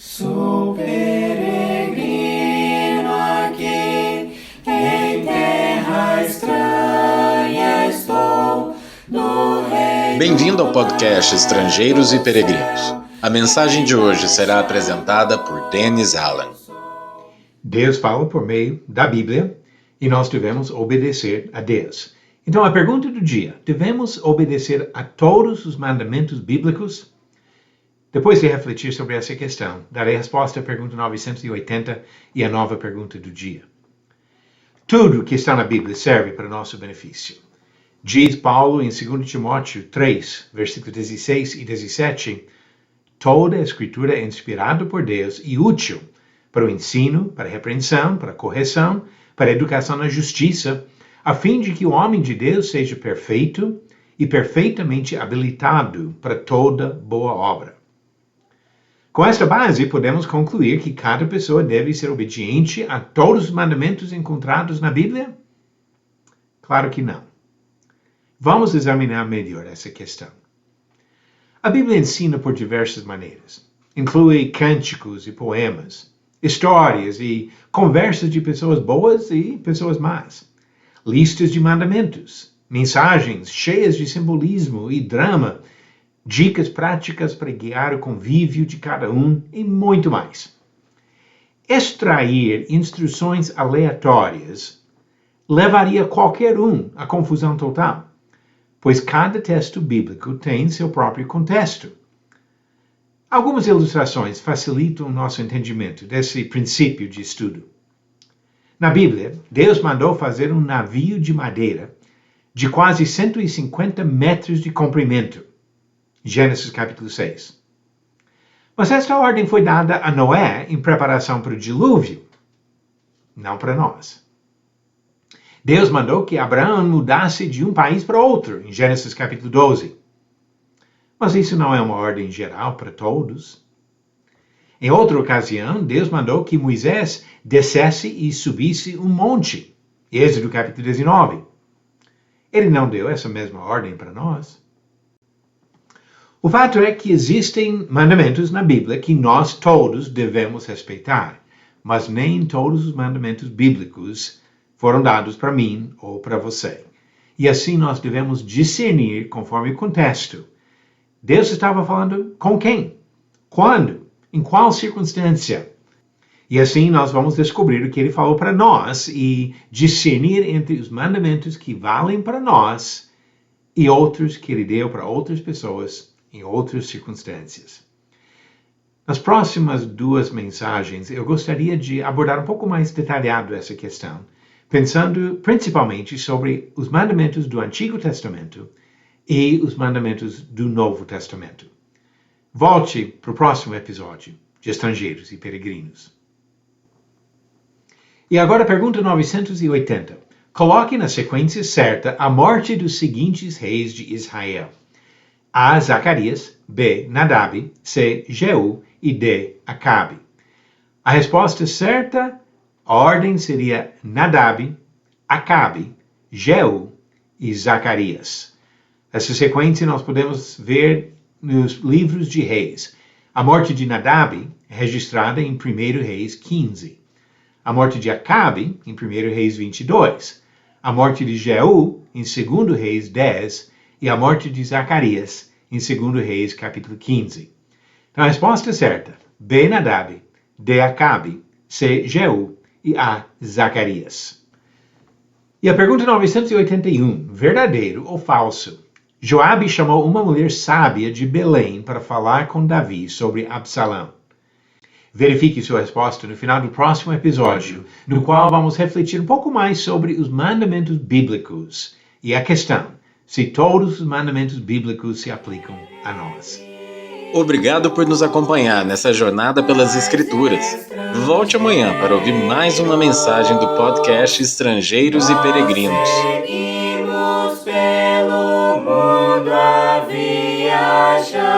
Sou peregrino aqui, em terra estranha estou, no reino. Bem-vindo ao podcast Estrangeiros e Peregrinos. A mensagem de hoje será apresentada por Dennis Allen. Deus fala por meio da Bíblia e nós devemos obedecer a Deus. Então, a pergunta do dia: devemos obedecer a todos os mandamentos bíblicos? Depois de refletir sobre essa questão, darei resposta à pergunta 980 e a nova pergunta do dia. Tudo que está na Bíblia serve para nosso benefício. Diz Paulo em 2 Timóteo 3, versículos 16 e 17, toda a Escritura é inspirada por Deus e útil para o ensino, para a repreensão, para a correção, para a educação na justiça, a fim de que o homem de Deus seja perfeito e perfeitamente habilitado para toda boa obra. Com esta base, podemos concluir que cada pessoa deve ser obediente a todos os mandamentos encontrados na Bíblia? Claro que não. Vamos examinar melhor essa questão. A Bíblia ensina por diversas maneiras. Inclui cânticos e poemas, histórias e conversas de pessoas boas e pessoas más, listas de mandamentos, mensagens cheias de simbolismo e drama, dicas práticas para guiar o convívio de cada um e muito mais. Extrair instruções aleatórias levaria qualquer um à confusão total, pois cada texto bíblico tem seu próprio contexto. Algumas ilustrações facilitam o nosso entendimento desse princípio de estudo. Na Bíblia, Deus mandou fazer um navio de madeira de quase 150 metros de comprimento. Gênesis capítulo 6. Mas esta ordem foi dada a Noé em preparação para o dilúvio, não para nós. Deus mandou que Abraão mudasse de um país para outro, em Gênesis capítulo 12. Mas isso não é uma ordem geral para todos. Em outra ocasião, Deus mandou que Moisés descesse e subisse um monte, Êxodo capítulo 19. Ele não deu essa mesma ordem para nós. O fato é que existem mandamentos na Bíblia que nós todos devemos respeitar, mas nem todos os mandamentos bíblicos foram dados para mim ou para você. E assim nós devemos discernir conforme o contexto. Deus estava falando com quem? Quando? Em qual circunstância? E assim nós vamos descobrir o que ele falou para nós e discernir entre os mandamentos que valem para nós e outros que ele deu para outras pessoas em outras circunstâncias. Nas próximas duas mensagens, eu gostaria de abordar um pouco mais detalhado essa questão, pensando principalmente sobre os mandamentos do Antigo Testamento e os mandamentos do Novo Testamento. Volte para o próximo episódio de Estrangeiros e Peregrinos. E agora a pergunta 980. Coloque na sequência certa a morte dos seguintes reis de Israel. A. Zacarias, B. Nadab, C. Jeú e D. Acabe. A resposta certa, a ordem seria Nadab, Acabe, Jeú e Zacarias. Essa sequência nós podemos ver nos livros de Reis. A morte de Nadab é registrada em 1 Reis 15. A morte de Acabe em 1 Reis 22. A morte de Jeú em 2 Reis 10. E a morte de Zacarias em 2 Reis capítulo 15. Então a resposta é certa: B. Nadab, D. Acabe, C. Jeú e A. Zacarias. E a pergunta 981, verdadeiro ou falso? Joabe chamou uma mulher sábia de Belém para falar com Davi sobre Absalão. Verifique sua resposta no final do próximo episódio, no qual vamos refletir um pouco mais sobre os mandamentos bíblicos e a questão se todos os mandamentos bíblicos se aplicam a nós. Obrigado por nos acompanhar nessa jornada pelas Escrituras. Volte amanhã para ouvir mais uma mensagem do podcast Estrangeiros e Peregrinos. Seguimos pelo mundo a viajar.